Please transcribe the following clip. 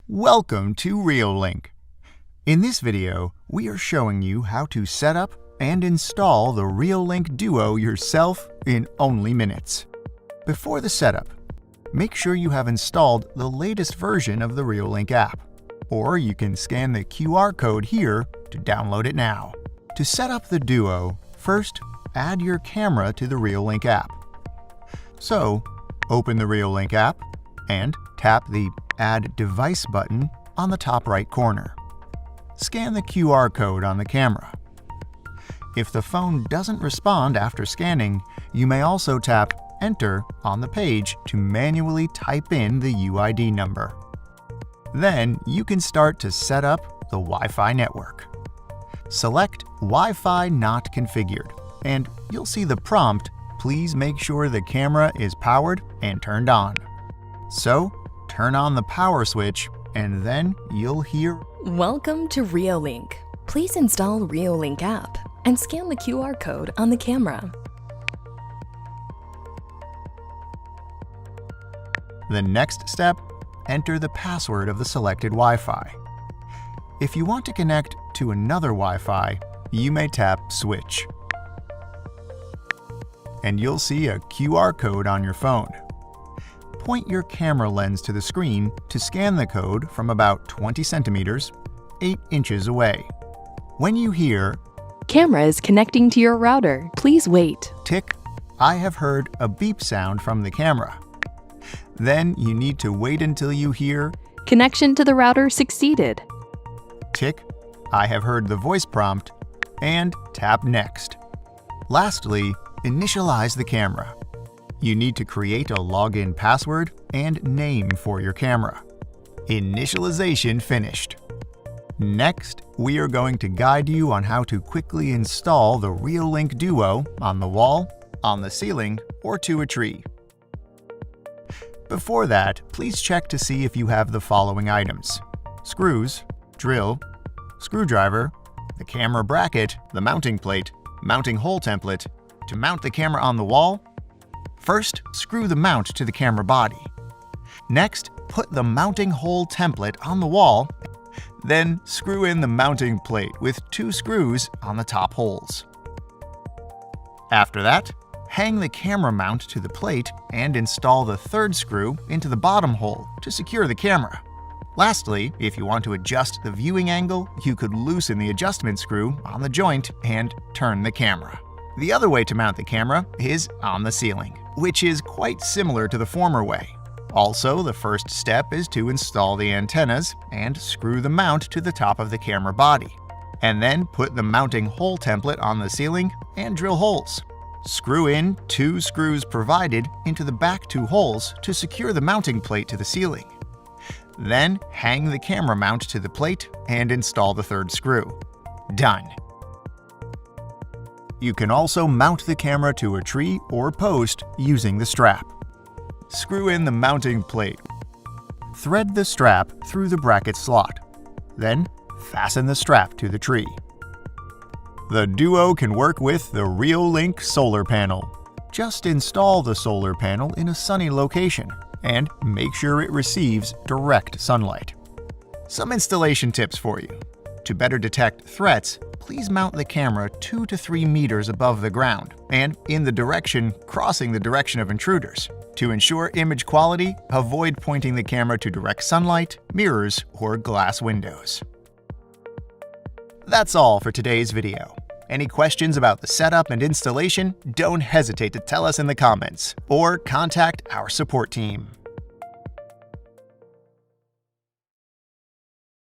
Welcome to Reolink. In this video, we are showing you how to set up and install the Reolink Duo yourself in only minutes. Before the setup, make sure you have installed the latest version of the Reolink app, or you can scan the QR code here to download it now. To set up the Duo, first add your camera to the Reolink app. So, open the Reolink app and tap the Add Device button on the top right corner. Scan the QR code on the camera. If the phone doesn't respond after scanning, you may also tap Enter on the page to manually type in the UID number. Then you can start to set up the Wi-Fi network. Select Wi-Fi not configured, and you'll see the prompt, "Please make sure the camera is powered and turned on." So, turn on the power switch, and then you'll hear, "Welcome to Reolink. Please install Reolink app and scan the QR code on the camera." The next step, enter the password of the selected Wi-Fi. If you want to connect to another Wi-Fi, you may tap Switch. And you'll see a QR code on your phone. Point your camera lens to the screen to scan the code from about 20 centimeters, 8 inches away. When you hear, "Camera is connecting to your router. Please wait." Tick, I have heard a beep sound from the camera. Then you need to wait until you hear, "Connection to the router succeeded." Tick, I have heard the voice prompt, and tap Next. Lastly, initialize the camera. You need to create a login password and name for your camera. Initialization finished. Next, we are going to guide you on how to quickly install the Reolink Duo on the wall, on the ceiling, or to a tree. Before that, please check to see if you have the following items: screws, drill, screwdriver, the camera bracket, the mounting plate, mounting hole template. To mount the camera on the wall, first screw the mount to the camera body. Next, put the mounting hole template on the wall, then screw in the mounting plate with 2 screws on the top holes. After that, hang the camera mount to the plate and install the 3rd screw into the bottom hole to secure the camera. Lastly, if you want to adjust the viewing angle, you could loosen the adjustment screw on the joint and turn the camera. The other way to mount the camera is on the ceiling, which is quite similar to the former way. Also, the first step is to install the antennas and screw the mount to the top of the camera body. And then put the mounting hole template on the ceiling and drill holes. Screw in 2 screws provided into the back 2 holes to secure the mounting plate to the ceiling. Then hang the camera mount to the plate and install the 3rd screw. Done. You can also mount the camera to a tree or post using the strap. Screw in the mounting plate. Thread the strap through the bracket slot. Then fasten the strap to the tree. The Duo can work with the Reolink solar panel. Just install the solar panel in a sunny location and make sure it receives direct sunlight. Some installation tips for you. To better detect threats, please mount the camera 2 to 3 meters above the ground and in the direction crossing the direction of intruders. To ensure image quality, avoid pointing the camera to direct sunlight, mirrors, or glass windows. That's all for today's video. Any questions about the setup and installation? Don't hesitate to tell us in the comments or contact our support team.